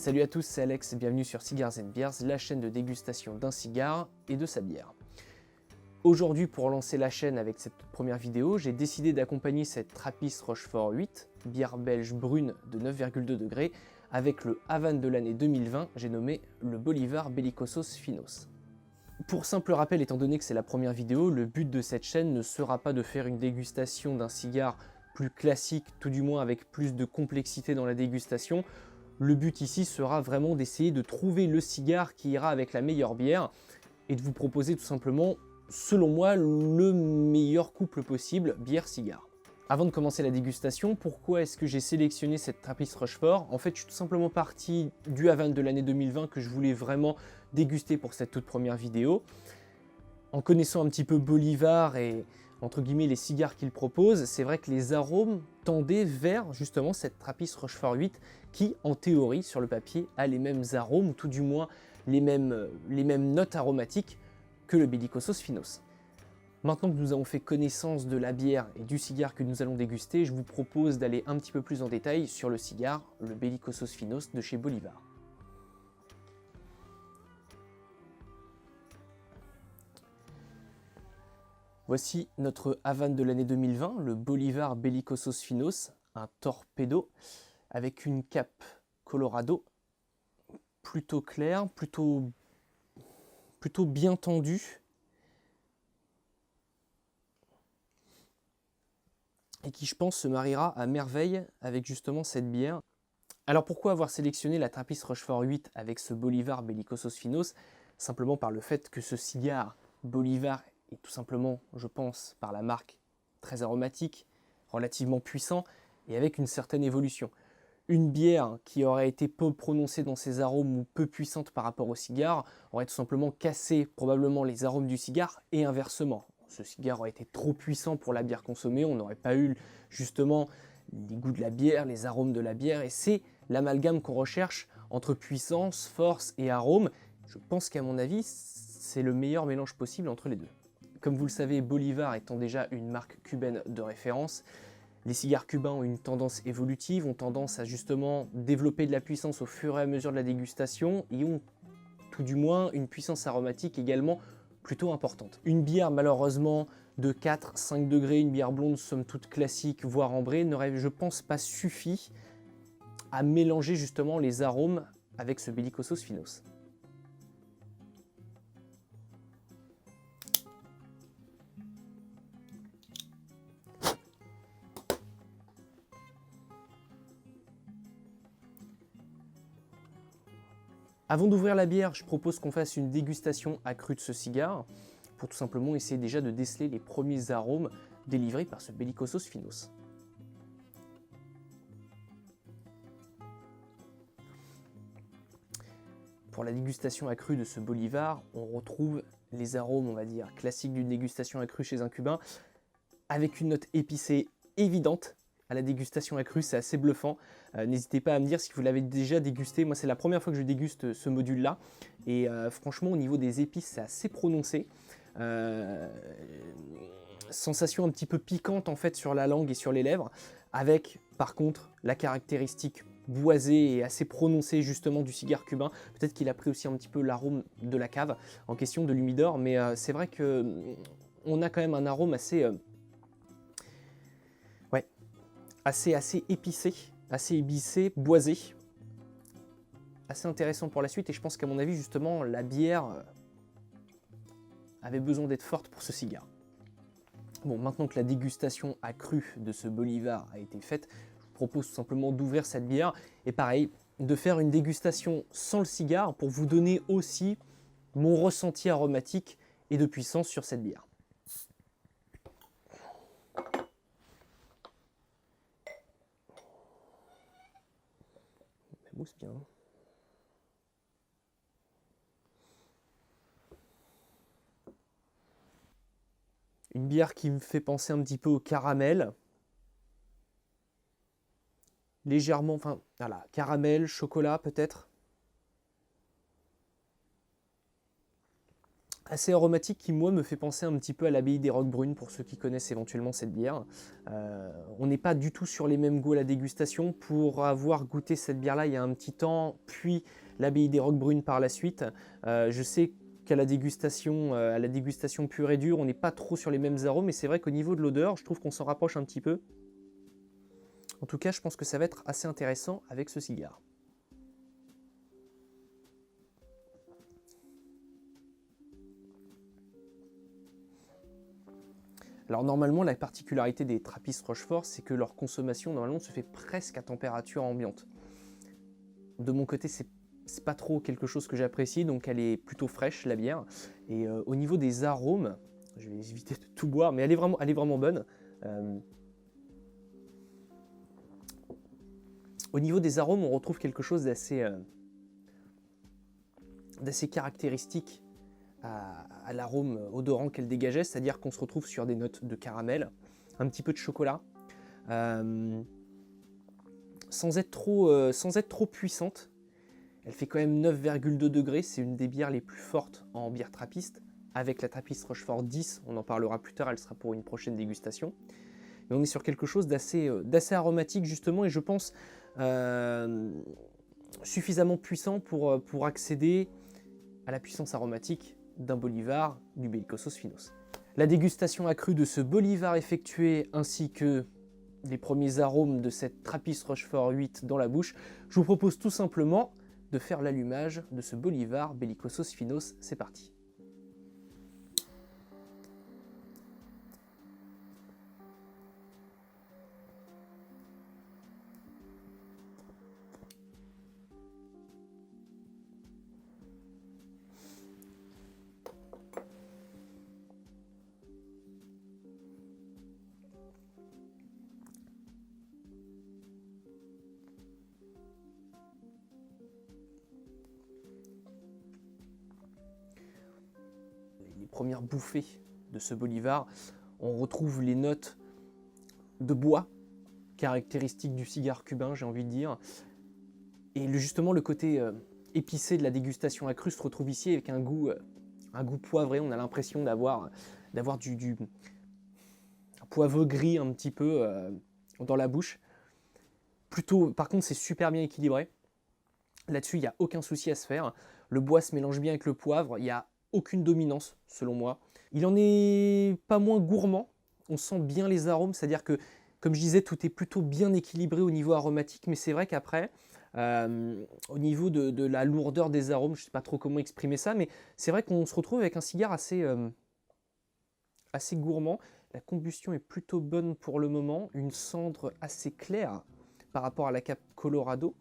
Salut à tous, c'est Alex et bienvenue sur Cigars & Beers, la chaîne de dégustation d'un cigare et de sa bière. Aujourd'hui, pour lancer la chaîne avec cette première vidéo, j'ai décidé d'accompagner cette Trappist Rochefort 8, bière belge brune de 9,2 degrés, avec le Havane de l'année 2020, j'ai nommé le Bolivar Belicosos Finos. Pour simple rappel, étant donné que c'est la première vidéo, le but de cette chaîne ne sera pas de faire une dégustation d'un cigare plus classique, tout du moins avec plus de complexité dans la dégustation. Le but ici sera vraiment d'essayer de trouver le cigare qui ira avec la meilleure bière et de vous proposer tout simplement, selon moi, le meilleur couple possible bière-cigare. Avant de commencer la dégustation, pourquoi est-ce que j'ai sélectionné cette Trappist Rochefort? En fait, je suis tout simplement parti du Havane de l'année 2020 que je voulais vraiment déguster pour cette toute première vidéo. En connaissant un petit peu Bolivar et entre guillemets les cigares qu'il propose, c'est vrai que les arômes tendaient vers justement cette Trappist Rochefort 8 qui, en théorie, sur le papier, a les mêmes arômes, ou tout du moins les mêmes notes aromatiques que le Belicosos Finos. Maintenant que nous avons fait connaissance de la bière et du cigare que nous allons déguster, je vous propose d'aller un petit peu plus en détail sur le cigare, le Belicosos Finos de chez Bolivar. Voici notre Havane de l'année 2020, le Bolivar Belicosos Finos, un torpedo avec une cape Colorado plutôt claire, plutôt bien tendue et qui, je pense, se mariera à merveille avec justement cette bière. Alors pourquoi avoir sélectionné la Trappist Rochefort 8 avec ce Bolivar Belicosos Finos? Simplement par le fait que ce cigare Bolivar est tout simplement, je pense, par la marque, très aromatique, relativement puissant et avec une certaine évolution. Une bière qui aurait été peu prononcée dans ses arômes ou peu puissante par rapport au cigare aurait tout simplement cassé probablement les arômes du cigare et inversement. Ce cigare aurait été trop puissant pour la bière consommée, on n'aurait pas eu justement les goûts de la bière, les arômes de la bière, et c'est l'amalgame qu'on recherche entre puissance, force et arôme. Je pense qu'à mon avis, c'est le meilleur mélange possible entre les deux. Comme vous le savez, Bolivar étant déjà une marque cubaine de référence, les cigares cubains ont une tendance évolutive, ont tendance à justement développer de la puissance au fur et à mesure de la dégustation et ont tout du moins une puissance aromatique également plutôt importante. Une bière malheureusement de 4-5 degrés, une bière blonde somme toute classique, voire ambrée, n'aurait je pense pas suffi à mélanger justement les arômes avec ce Belicosos Finos. Avant d'ouvrir la bière, je propose qu'on fasse une dégustation accrue de ce cigare pour tout simplement essayer déjà de déceler les premiers arômes délivrés par ce Belicosos Finos. Pour la dégustation accrue de ce Bolivar, on retrouve les arômes, on va dire, classiques d'une dégustation accrue chez un Cubain, avec une note épicée évidente. À la dégustation accrue, c'est assez bluffant. N'hésitez pas à me dire si vous l'avez déjà dégusté. Moi, c'est la première fois que je déguste ce module-là. Et franchement, au niveau des épices, c'est assez prononcé. Sensation un petit peu piquante en fait sur la langue et sur les lèvres, avec par contre la caractéristique boisée et assez prononcée justement du cigare cubain. Peut-être qu'il a pris aussi un petit peu l'arôme de la cave en question de l'humidor, mais c'est vrai que on a quand même un arôme assez assez épicé, boisé, assez intéressant pour la suite. Et je pense qu'à mon avis justement la bière avait besoin d'être forte pour ce cigare. Bon, maintenant que la dégustation accrue de ce Bolivar a été faite, je vous propose tout simplement d'ouvrir cette bière et pareil, de faire une dégustation sans le cigare pour vous donner aussi mon ressenti aromatique et de puissance sur cette bière. Elle mousse bien. Une bière qui me fait penser un petit peu au caramel. Légèrement, enfin, voilà, caramel, chocolat peut-être. assez aromatique qui, moi, me fait penser un petit peu à l'abbaye des Roquebrune, pour ceux qui connaissent éventuellement cette bière. On n'est pas du tout sur les mêmes goûts à la dégustation. Pour avoir goûté cette bière-là il y a un petit temps, puis l'abbaye des Roquebrune par la suite, je sais qu'à la dégustation pure et dure, on n'est pas trop sur les mêmes arômes, mais c'est vrai qu'au niveau de l'odeur, je trouve qu'on s'en rapproche un petit peu. En tout cas, je pense que ça va être assez intéressant avec ce cigare. Alors normalement, la particularité des Trappist Rochefort, c'est que leur consommation normalement se fait presque à température ambiante. De mon côté, c'est pas trop quelque chose que j'apprécie, donc elle est plutôt fraîche, la bière. Et au niveau des arômes, je vais éviter de tout boire, mais elle est vraiment bonne. Au niveau des arômes, on retrouve quelque chose d'assez caractéristique à l'arôme odorant qu'elle dégageait, c'est-à-dire qu'on se retrouve sur des notes de caramel, un petit peu de chocolat, sans être trop puissante. Elle fait quand même 9,2 degrés, c'est une des bières les plus fortes en bière trappiste, avec la Trappist Rochefort 10, on en parlera plus tard, elle sera pour une prochaine dégustation. Mais on est sur quelque chose d'assez aromatique justement, et je pense suffisamment puissant pour accéder à la puissance aromatique d'un Bolivar du Bellicosos Finos. La dégustation accrue de ce Bolivar effectuée ainsi que les premiers arômes de cette Trappist Rochefort 8 dans la bouche, je vous propose tout simplement de faire l'allumage de ce Bolivar Bellicosos Finos. C'est parti. Les premières bouffées de ce Bolivar, on retrouve les notes de bois, caractéristiques du cigare cubain, j'ai envie de dire. Et justement, le côté épicé de la dégustation accrue se retrouve ici avec un goût poivré. On a l'impression d'avoir du poivre gris un petit peu dans la bouche. Par contre, c'est super bien équilibré. Là-dessus, il n'y a aucun souci à se faire. Le bois se mélange bien avec le poivre. Il n'y a aucune dominance, selon moi. Il en est pas moins gourmand. On sent bien les arômes, c'est-à-dire que, comme je disais, tout est plutôt bien équilibré au niveau aromatique, mais c'est vrai qu'après, au niveau de la lourdeur des arômes, je ne sais pas trop comment exprimer ça, mais c'est vrai qu'on se retrouve avec un cigare assez gourmand. La combustion est plutôt bonne pour le moment, une cendre assez claire par rapport à la cape Colorado.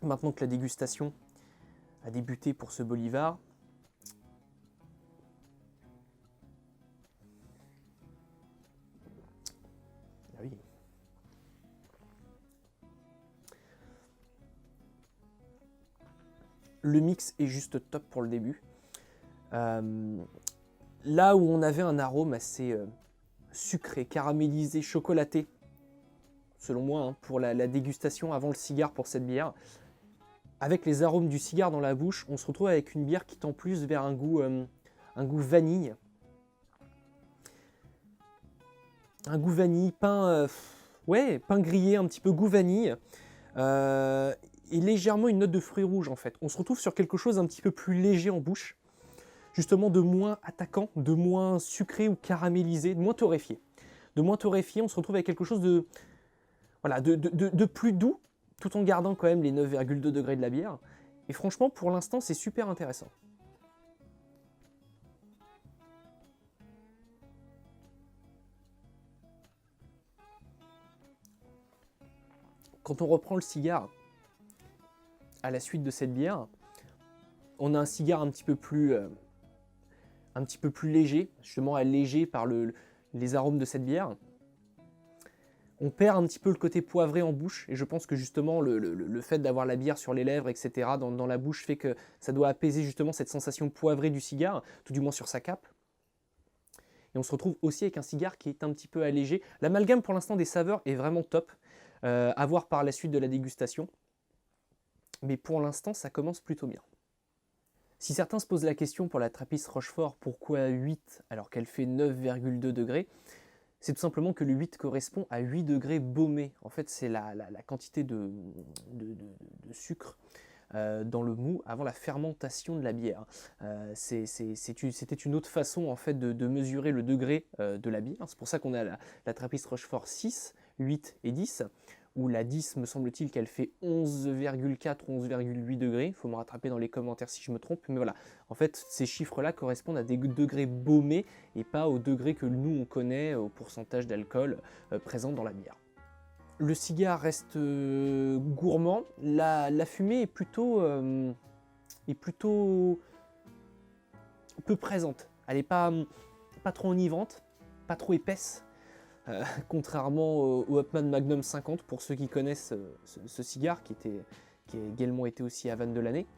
Maintenant que la dégustation a débuté pour ce Bolivar, ah oui. Le mix est juste top pour le début. Là où on avait un arôme assez sucré, caramélisé, chocolaté, selon moi, hein, pour la dégustation avant le cigare pour cette bière, avec les arômes du cigare dans la bouche, on se retrouve avec une bière qui tend plus vers un goût vanille. Un goût vanille, pain grillé, un petit peu goût vanille. Et légèrement une note de fruits rouges en fait. On se retrouve sur quelque chose un petit peu plus léger en bouche, justement de moins attaquant, de moins sucré ou caramélisé, de moins torréfié. On se retrouve avec quelque chose de plus doux, tout en gardant quand même les 9,2 degrés de la bière. Et franchement, pour l'instant, c'est super intéressant. Quand on reprend le cigare à la suite de cette bière, on a un cigare un petit peu plus léger, justement allégé par les arômes de cette bière. On perd un petit peu le côté poivré en bouche, et je pense que justement le fait d'avoir la bière sur les lèvres, etc., dans la bouche, fait que ça doit apaiser justement cette sensation poivrée du cigare, tout du moins sur sa cape. Et on se retrouve aussi avec un cigare qui est un petit peu allégé. L'amalgame pour l'instant des saveurs est vraiment top, à voir par la suite de la dégustation. mais pour l'instant, ça commence plutôt bien. Si certains se posent la question pour la Trappiste Rochefort, pourquoi 8 alors qu'elle fait 9,2 degrés, c'est tout simplement que le 8 correspond à 8 degrés baumés. En fait, c'est la quantité de sucre dans le mou avant la fermentation de la bière. C'était une autre façon en fait de mesurer le degré de la bière. C'est pour ça qu'on a la Trappiste Rochefort 6, 8 et 10, où la 10, me semble-t-il qu'elle fait 11,4 ou 11,8 degrés. Il faut me rattraper dans les commentaires si je me trompe. Mais voilà, en fait, ces chiffres-là correspondent à des degrés baumés et pas aux degrés que nous, on connaît, au pourcentage d'alcool présent dans la bière. Le cigare reste gourmand. La fumée est plutôt peu présente. Elle n'est pas trop enivrante, pas trop épaisse. Contrairement au Upmann Magnum 50, pour ceux qui connaissent ce cigare, qui a également été aussi Havane de l'année.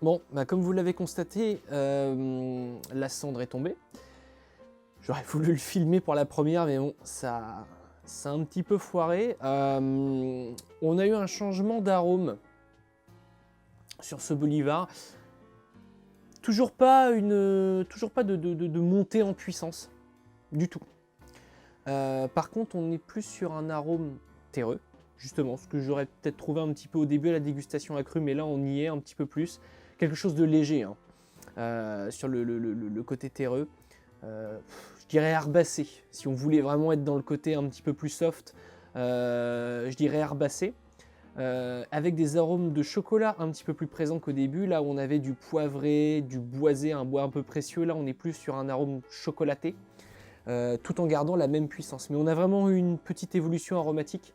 Bon, comme vous l'avez constaté, la cendre est tombée. J'aurais voulu le filmer pour la première, mais bon, ça a un petit peu foiré. On a eu un changement d'arôme sur ce Bolivar. Toujours pas de montée en puissance, du tout. Par contre, on est plus sur un arôme terreux, justement, ce que j'aurais peut-être trouvé un petit peu au début à la dégustation accrue, mais là on y est un petit peu plus. Quelque chose de léger, hein, sur le côté terreux. Je dirais herbacé, si on voulait vraiment être dans le côté un petit peu plus soft, je dirais herbacé. Avec des arômes de chocolat un petit peu plus présents qu'au début. Là où on avait du poivré, du boisé, un bois un peu précieux, là on est plus sur un arôme chocolaté, tout en gardant la même puissance. Mais on a vraiment eu une petite évolution aromatique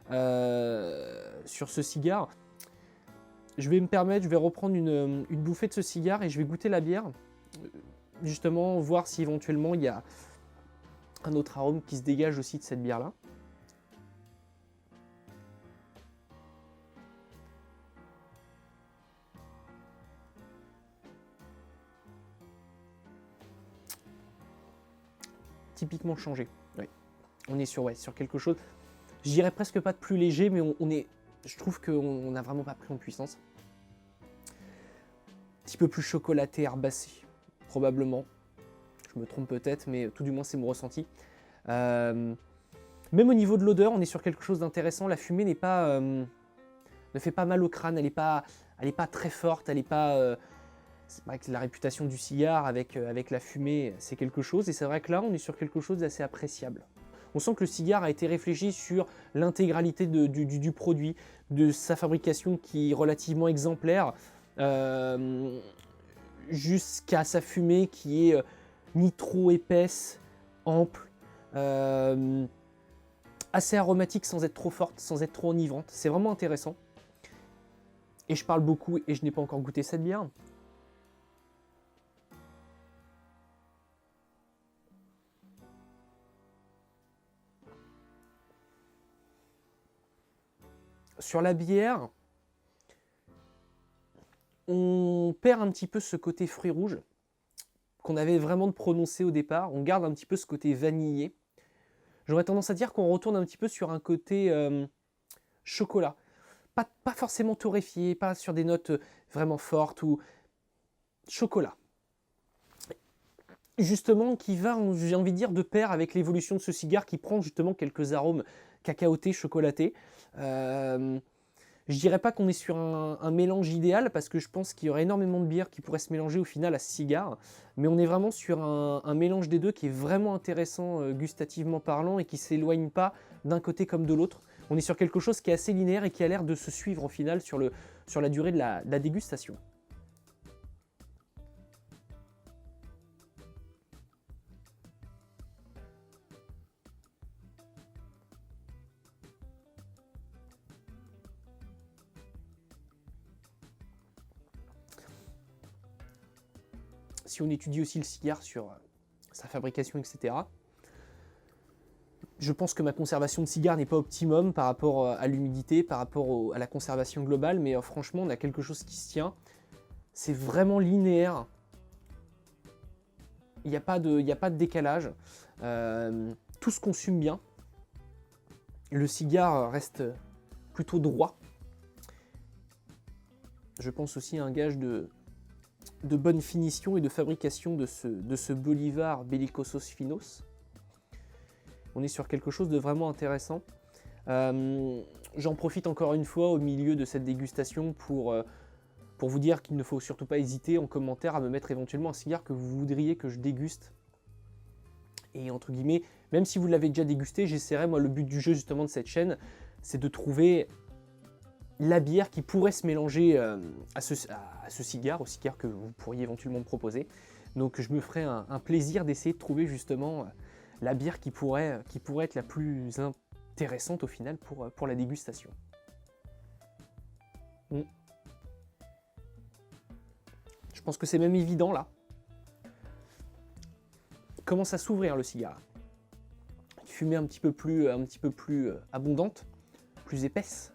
sur ce cigare. Je vais reprendre une bouffée de ce cigare et je vais goûter la bière, justement voir si éventuellement il y a un autre arôme qui se dégage aussi de cette bière-là. Typiquement changé. Oui. On est sur quelque chose, je dirais presque pas de plus léger, mais je trouve qu'on n'a vraiment pas pris en puissance. Un petit peu plus chocolaté, herbacé, probablement. Je me trompe peut-être, mais tout du moins c'est mon ressenti. Même au niveau de l'odeur, on est sur quelque chose d'intéressant. La fumée ne fait pas mal au crâne, elle n'est pas très forte, elle n'est pas... c'est vrai que la réputation du cigare avec la fumée, c'est quelque chose. Et c'est vrai que là, on est sur quelque chose d'assez appréciable. On sent que le cigare a été réfléchi sur l'intégralité du produit, de sa fabrication qui est relativement exemplaire, jusqu'à sa fumée qui est ni trop épaisse, ample, assez aromatique sans être trop forte, sans être trop enivrante. C'est vraiment intéressant. Et je parle beaucoup et je n'ai pas encore goûté cette bière. Sur la bière, on perd un petit peu ce côté fruit rouge qu'on avait vraiment prononcé au départ. On garde un petit peu ce côté vanillé. J'aurais tendance à dire qu'on retourne un petit peu sur un côté chocolat. Pas forcément torréfié, pas sur des notes vraiment fortes ou chocolat. Justement, qui va, j'ai envie de dire, de pair avec l'évolution de ce cigare qui prend justement quelques arômes cacaotés, chocolatés. Je dirais pas qu'on est sur un mélange idéal parce que je pense qu'il y aurait énormément de bières qui pourraient se mélanger au final à ce cigare, mais on est vraiment sur un mélange des deux qui est vraiment intéressant gustativement parlant et qui ne s'éloigne pas d'un côté comme de l'autre. On est sur quelque chose qui est assez linéaire et qui a l'air de se suivre au final sur la durée de la dégustation. Si on étudie aussi le cigare sur sa fabrication, etc., je pense que ma conservation de cigare n'est pas optimum par rapport à l'humidité, par rapport à la conservation globale, mais franchement, on a quelque chose qui se tient. C'est vraiment linéaire. Il n'y a pas de décalage. Tout se consume bien. Le cigare reste plutôt droit. Je pense aussi à un gage de bonne finition et de fabrication de ce Bolivar Belicosos Finos. On est sur quelque chose de vraiment intéressant. J'en profite encore une fois au milieu de cette dégustation pour vous dire qu'il ne faut surtout pas hésiter en commentaire à me mettre éventuellement un cigare que vous voudriez que je déguste. Et entre guillemets, même si vous l'avez déjà dégusté, j'essaierai, moi le but du jeu justement de cette chaîne, c'est de trouver la bière qui pourrait se mélanger à ce cigare, au cigare que vous pourriez éventuellement me proposer. Donc je me ferai un plaisir d'essayer de trouver justement la bière qui pourrait être la plus intéressante au final pour la dégustation. Je pense que c'est même évident là. Il commence à s'ouvrir le cigare. Une fumée un petit peu plus abondante, plus épaisse.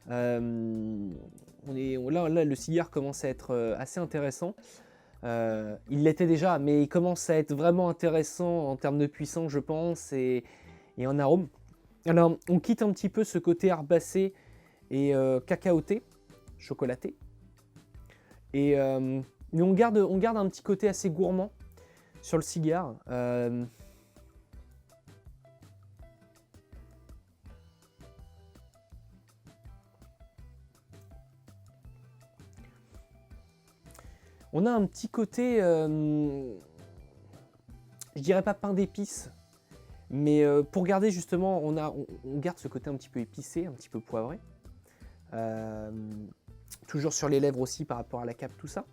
Là, le cigare commence à être assez intéressant. Il l'était déjà, mais il commence à être vraiment intéressant en termes de puissance, je pense, et en arôme. Alors, on quitte un petit peu ce côté herbacé et cacaoté, chocolaté. Mais on garde un petit côté assez gourmand sur le cigare. On a un petit côté, je dirais pas pain d'épices, mais pour garder justement, on garde ce côté un petit peu épicé, un petit peu poivré. Toujours sur les lèvres aussi par rapport à la cape, tout ça.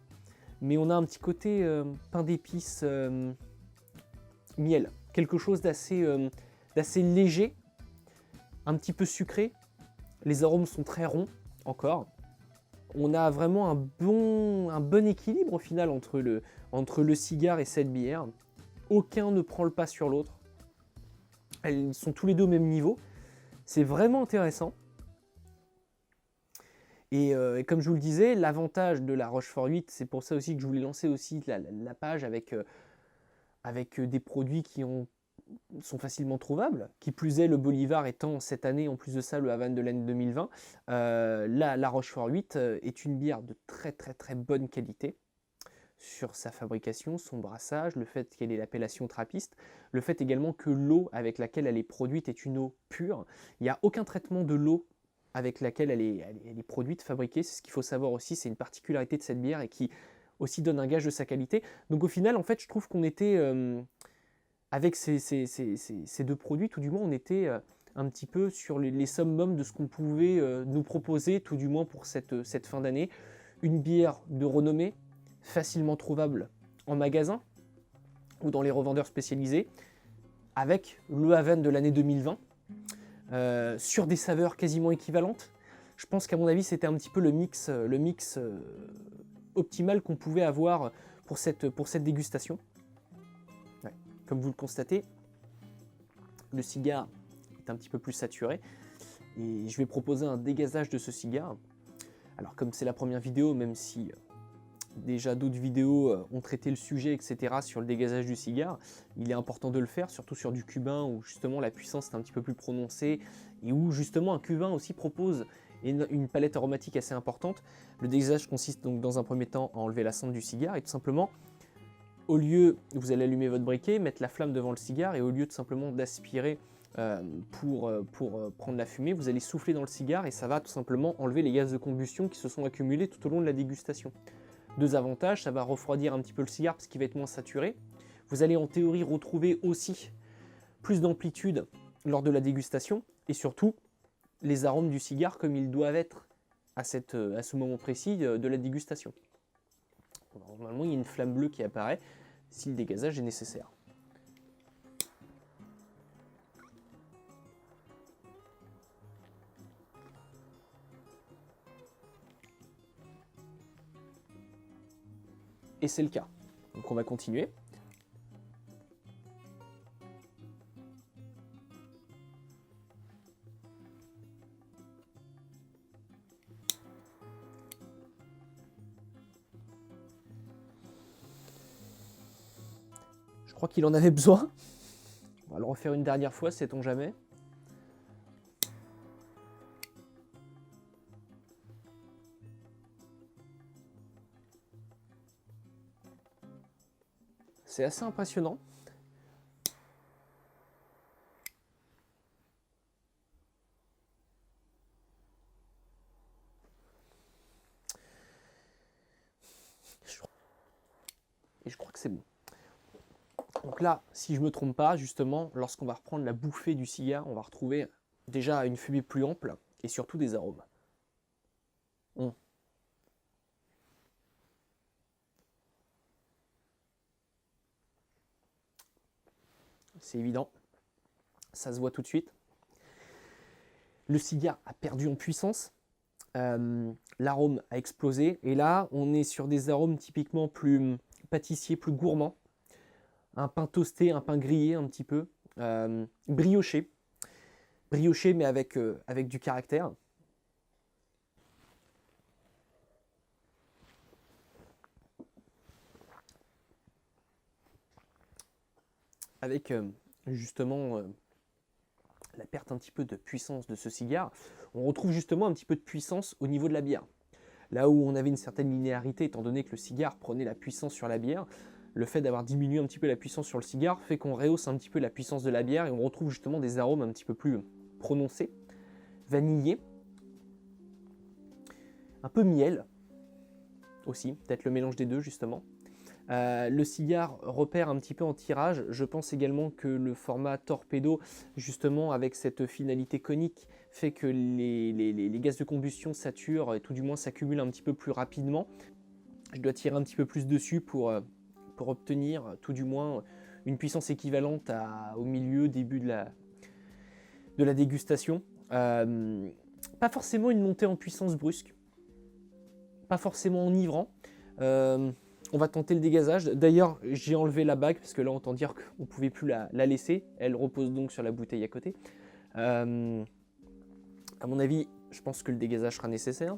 Mais on a un petit côté pain d'épices, miel. Quelque chose d'assez léger, un petit peu sucré. Les arômes sont très ronds, encore. On a vraiment un bon équilibre au final entre le cigare et cette bière. Aucun ne prend le pas sur l'autre. Ils sont tous les deux au même niveau. C'est vraiment intéressant. Et comme je vous le disais, l'avantage de la Rochefort 8, c'est pour ça aussi que je voulais lancer aussi la page avec des produits qui sont facilement trouvables. Qui plus est, le Bolivar étant cette année, en plus de ça, le Havane de l'année 2020. La Rochefort 8 est une bière de très très très bonne qualité sur sa fabrication, son brassage, le fait qu'elle ait l'appellation trappiste, le fait également que l'eau avec laquelle elle est produite est une eau pure. Il n'y a aucun traitement de l'eau avec laquelle elle est produite, fabriquée. C'est ce qu'il faut savoir aussi, c'est une particularité de cette bière et qui aussi donne un gage de sa qualité. Donc au final, en fait, je trouve qu'on était, avec ces deux produits, tout du moins, on était un petit peu sur les summums de ce qu'on pouvait nous proposer, tout du moins pour cette fin d'année. Une bière de renommée, facilement trouvable en magasin ou dans les revendeurs spécialisés, avec le Havane de l'année 2020, sur des saveurs quasiment équivalentes. Je pense qu'à mon avis, c'était un petit peu le mix optimal qu'on pouvait avoir pour cette dégustation. Ouais. Comme vous le constatez, le cigare est un petit peu plus saturé et je vais proposer un dégazage de ce cigare. Alors comme c'est la première vidéo, même si déjà d'autres vidéos ont traité le sujet, etc. sur le dégazage du cigare, il est important de le faire, surtout sur du cubain où justement la puissance est un petit peu plus prononcée et où justement un cubain aussi propose une palette aromatique assez importante. Le dégazage consiste donc dans un premier temps à enlever la cendre du cigare et tout simplement, au lieu, vous allez allumer votre briquet, mettre la flamme devant le cigare et au lieu tout simplement d'aspirer pour prendre la fumée, vous allez souffler dans le cigare et ça va tout simplement enlever les gaz de combustion qui se sont accumulés tout au long de la dégustation. Deux avantages, ça va refroidir un petit peu le cigare parce qu'il va être moins saturé. Vous allez en théorie retrouver aussi plus d'amplitude lors de la dégustation et surtout les arômes du cigare comme ils doivent être à ce moment précis de la dégustation. Normalement, il y a une flamme bleue qui apparaît si le dégazage est nécessaire. Et c'est le cas. Donc on va continuer. Je crois qu'il en avait besoin. On va le refaire une dernière fois, sait-on jamais. C'est assez impressionnant. Et je crois que c'est bon. Donc là, si je ne me trompe pas, justement, lorsqu'on va reprendre la bouffée du cigare, on va retrouver déjà une fumée plus ample et surtout des arômes. C'est évident, ça se voit tout de suite. Le cigare a perdu en puissance, l'arôme a explosé, et là, on est sur des arômes typiquement plus pâtissiers, plus gourmands. Un pain toasté, un pain grillé un petit peu, brioché. Brioché mais avec du caractère. Avec justement la perte un petit peu de puissance de ce cigare, on retrouve justement un petit peu de puissance au niveau de la bière. Là où on avait une certaine linéarité, étant donné que le cigare prenait la puissance sur la bière, le fait d'avoir diminué un petit peu la puissance sur le cigare fait qu'on rehausse un petit peu la puissance de la bière et on retrouve justement des arômes un petit peu plus prononcés, vanillés, un peu miel aussi, peut-être le mélange des deux justement. Le cigare repère un petit peu en tirage. Je pense également que le format torpedo, justement avec cette finalité conique, fait que les gaz de combustion saturent et tout du moins s'accumulent un petit peu plus rapidement. Je dois tirer un petit peu plus dessus pour obtenir tout du moins une puissance équivalente au milieu, début de la dégustation. Pas forcément une montée en puissance brusque, pas forcément enivrant. On va tenter le dégazage. D'ailleurs, j'ai enlevé la bague parce que là, on entend dire qu'on ne pouvait plus la laisser. Elle repose donc sur la bouteille à côté. À mon avis, je pense que le dégazage sera nécessaire.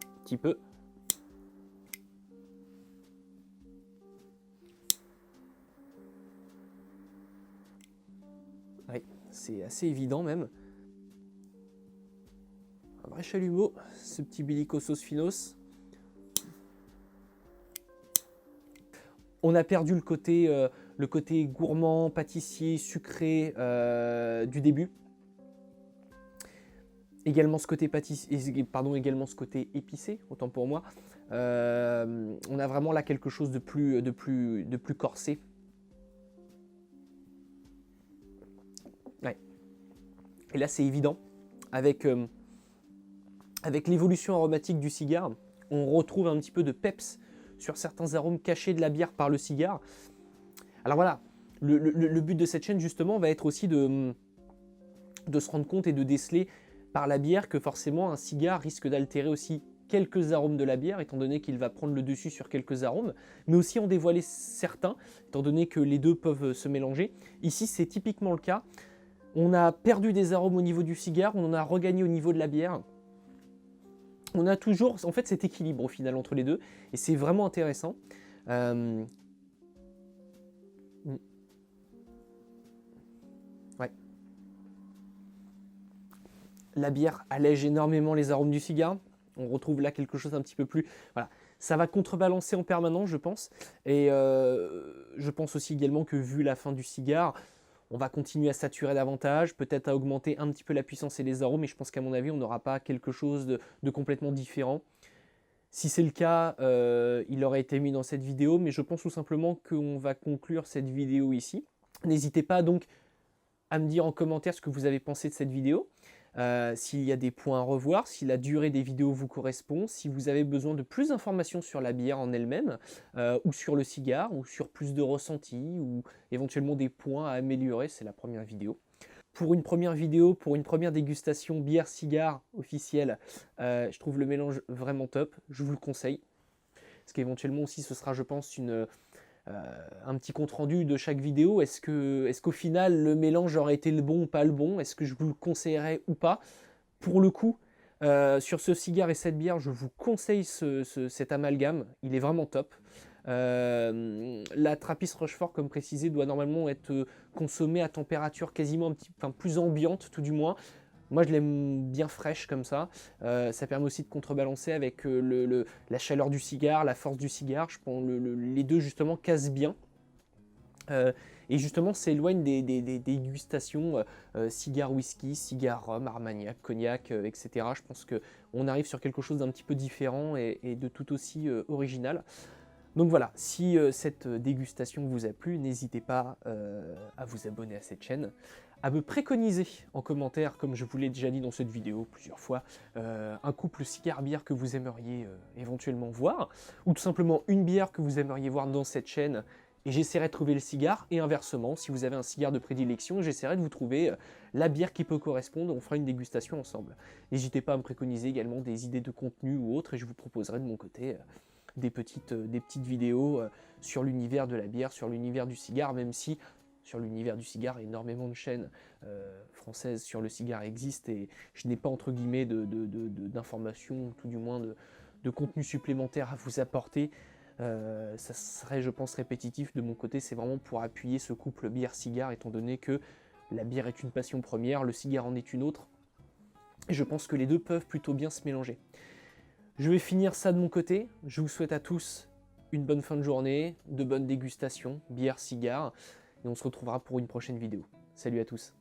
Un petit peu. Oui, c'est assez évident même. Un vrai chalumeau, ce petit bellicosos finos. On a perdu le côté gourmand, pâtissier, sucré du début. Également ce côté également ce côté épicé, autant pour moi. On a vraiment là quelque chose de plus corsé. Ouais. Et là, c'est évident. Avec l'évolution aromatique du cigare, on retrouve un petit peu de peps sur certains arômes cachés de la bière par le cigare. Alors voilà, le but de cette chaîne justement va être aussi de se rendre compte et de déceler par la bière que forcément un cigare risque d'altérer aussi quelques arômes de la bière, étant donné qu'il va prendre le dessus sur quelques arômes, mais aussi en dévoiler certains, étant donné que les deux peuvent se mélanger. Ici, c'est typiquement le cas. On a perdu des arômes au niveau du cigare, on en a regagné au niveau de la bière. On a toujours, en fait, cet équilibre au final entre les deux, et c'est vraiment intéressant. Ouais. La bière allège énormément les arômes du cigare. On retrouve là quelque chose un petit peu plus... Voilà. Ça va contrebalancer en permanence, je pense. Et je pense aussi également que vu la fin du cigare, on va continuer à saturer davantage, peut-être à augmenter un petit peu la puissance et les arômes, mais je pense qu'à mon avis, on n'aura pas quelque chose de complètement différent. Si c'est le cas, il aurait été mis dans cette vidéo, mais je pense tout simplement qu'on va conclure cette vidéo ici. N'hésitez pas donc à me dire en commentaire ce que vous avez pensé de cette vidéo. S'il y a des points à revoir, si la durée des vidéos vous correspond, si vous avez besoin de plus d'informations sur la bière en elle-même, ou sur le cigare, ou sur plus de ressentis, ou éventuellement des points à améliorer, c'est la première vidéo. Pour une première vidéo, pour une première dégustation bière-cigare officielle, je trouve le mélange vraiment top, je vous le conseille. Parce qu'éventuellement aussi ce sera, je pense, un petit compte rendu de chaque vidéo. Est-ce qu'au final le mélange aurait été le bon ou pas le bon? Est-ce que je vous le conseillerais ou pas? Pour le coup, sur ce cigare et cette bière, je vous conseille cet amalgame, il est vraiment top. La Trappist Rochefort, comme précisé, doit normalement être consommée à température quasiment plus ambiante, tout du moins. Moi, je l'aime bien fraîche comme ça. Ça permet aussi de contrebalancer avec la chaleur du cigare, la force du cigare. Je pense les deux, justement, cassent bien. Et justement, s'éloigne des dégustations cigare whisky, cigare rhum, armagnac, cognac, etc. Je pense qu'on arrive sur quelque chose d'un petit peu différent et de tout aussi original. Donc voilà, si cette dégustation vous a plu, n'hésitez pas à vous abonner à cette chaîne, à me préconiser en commentaire, comme je vous l'ai déjà dit dans cette vidéo plusieurs fois, un couple cigare-bière que vous aimeriez éventuellement voir, ou tout simplement une bière que vous aimeriez voir dans cette chaîne, et j'essaierai de trouver le cigare, et inversement, si vous avez un cigare de prédilection, j'essaierai de vous trouver la bière qui peut correspondre, on fera une dégustation ensemble. N'hésitez pas à me préconiser également des idées de contenu ou autres, et je vous proposerai de mon côté des petites vidéos sur l'univers de la bière, sur l'univers du cigare, même si sur l'univers du cigare, énormément de chaînes françaises sur le cigare existent, et je n'ai pas entre guillemets d'informations, tout du moins de contenu supplémentaire à vous apporter. Ça serait, je pense, répétitif de mon côté. C'est vraiment pour appuyer ce couple bière-cigare, étant donné que la bière est une passion première, le cigare en est une autre, et je pense que les deux peuvent plutôt bien se mélanger. Je vais finir ça de mon côté. Je vous souhaite à tous une bonne fin de journée, de bonnes dégustations, bière, cigare, et on se retrouvera pour une prochaine vidéo. Salut à tous.